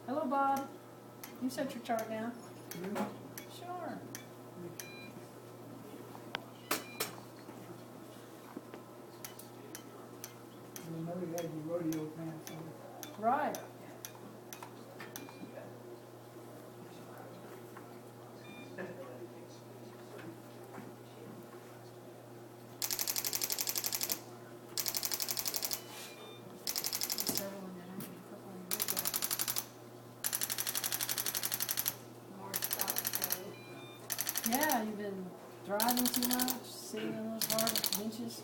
Hello, Bob. You set your chart down. Yeah. Sure. I know you had your rodeo pants on. Right. Yeah, you've been driving too much, sitting in those hard benches.